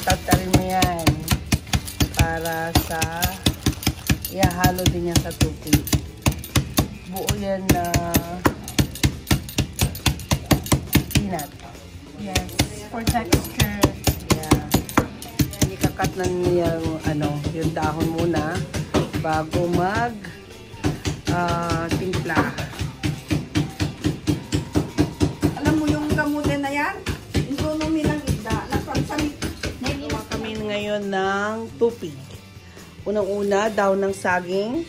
tatarin mo yan para sa ihahalo din yan sa tubig. Buo yan na peanut. Yes, for texture. Yeah. Ikakat na niya yung dahon muna bago mag timpla. Alam mo yung kamutin na yan? Isuno nilang isda. Nagpansamit. Gawa kami ngayon ng tupig. Unang-una, daw ng saging,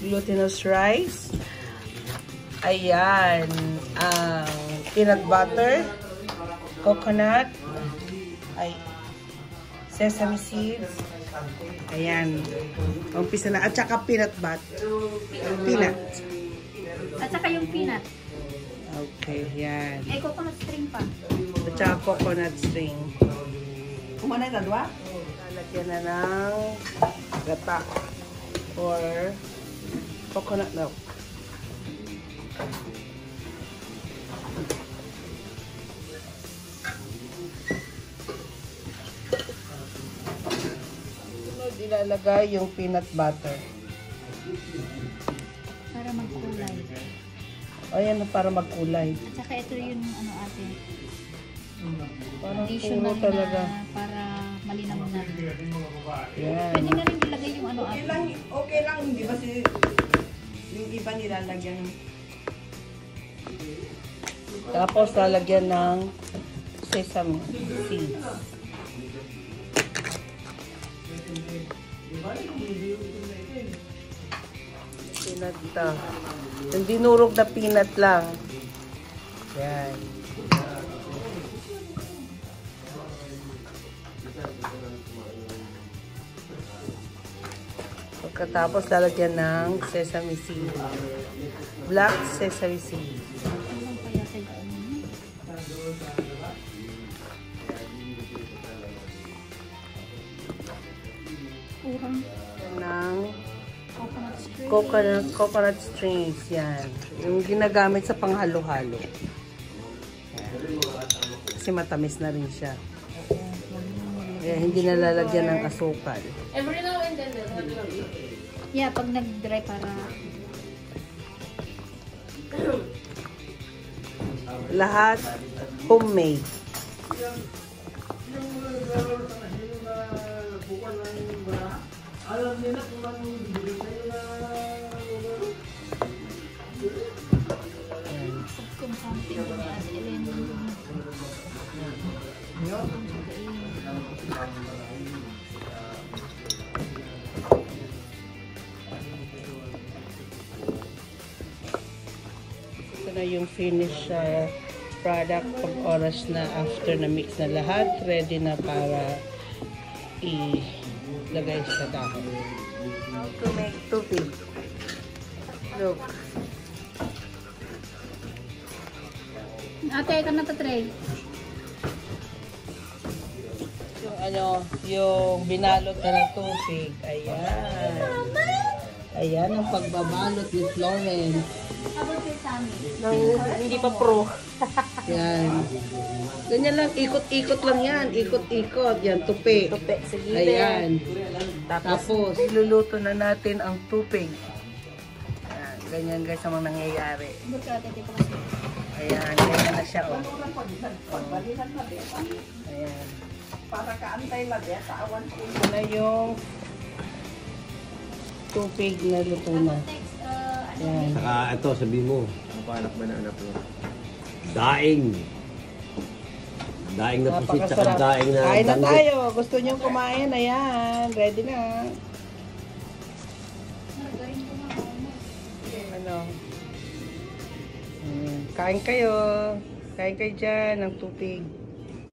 glutinous rice. Ayan, ang peanut butter, coconut, sesame seeds. Ayan. Umpisa na. At saka peanut butter. Peanut. At saka yung peanut. Okay, yan. Coconut string pa. At saka coconut string. Kumanay na dua? Lalagyan na ng gata or coconut milk. Sunod, ilalagay yung peanut butter. Para magkulay. Ayan, para magkulay. At saka ito yung ate. Parang Additional puro talaga. na para malinaw na. Yan. Pwede na rin ilagay yung Okay ate. lang, okay lang. Di ba yung iba nilalagyan. Tapos lalagyan ng sesame seeds. Peanut lang. Yung dinurog na peanut lang. Yan. Pagkatapos lalagyan ng sesame seeds. Black sesame seeds. Ano pa yata yung Urang Ng coconut string. coconut strings. Yan. Yung ginagamit sa panghalo-halo. Kasi matamis na rin siya. Kaya hindi nalalagyan ng asukal. Every now and then, Yeah, pag nag-dry para Lahat homemade. kung something ni Ate Elena. Ito na yung finish product pag oras na after na mix na lahat. Ready na para ilagay sa dahon. How to make tubig. Look. Ate, ikaw na try. Yung yung binalot na ng tubig. Ayan. Ayan ang pagbabalot ni Florence. Habang kay Sammy. hindi pa pro. Yan. Ganyan lang, ikot-ikot lang yan. Ikot-ikot. Yan, tupi. Tupi, sige. Ayan. Tapos, iluluto na natin ang tupig. Ayan, ganyan guys ang mga nangyayari. Burka, ate, ito kasi. Ayan, ganyan na siya. Oh. Ayan. Para kaantay lang yan sa awan ko. Ito na yung tupig na luto na. Ayan. Saka ito, sabi mo. Ano pa anak ba na anak mo? Daing. Daing na pusit, saka Napakasarap. daing na Kain na danggit. tayo. Gusto nyo kumain? Ayan. Ready na. Ano? Kain kayo. Kain kayo dyan ng tupig.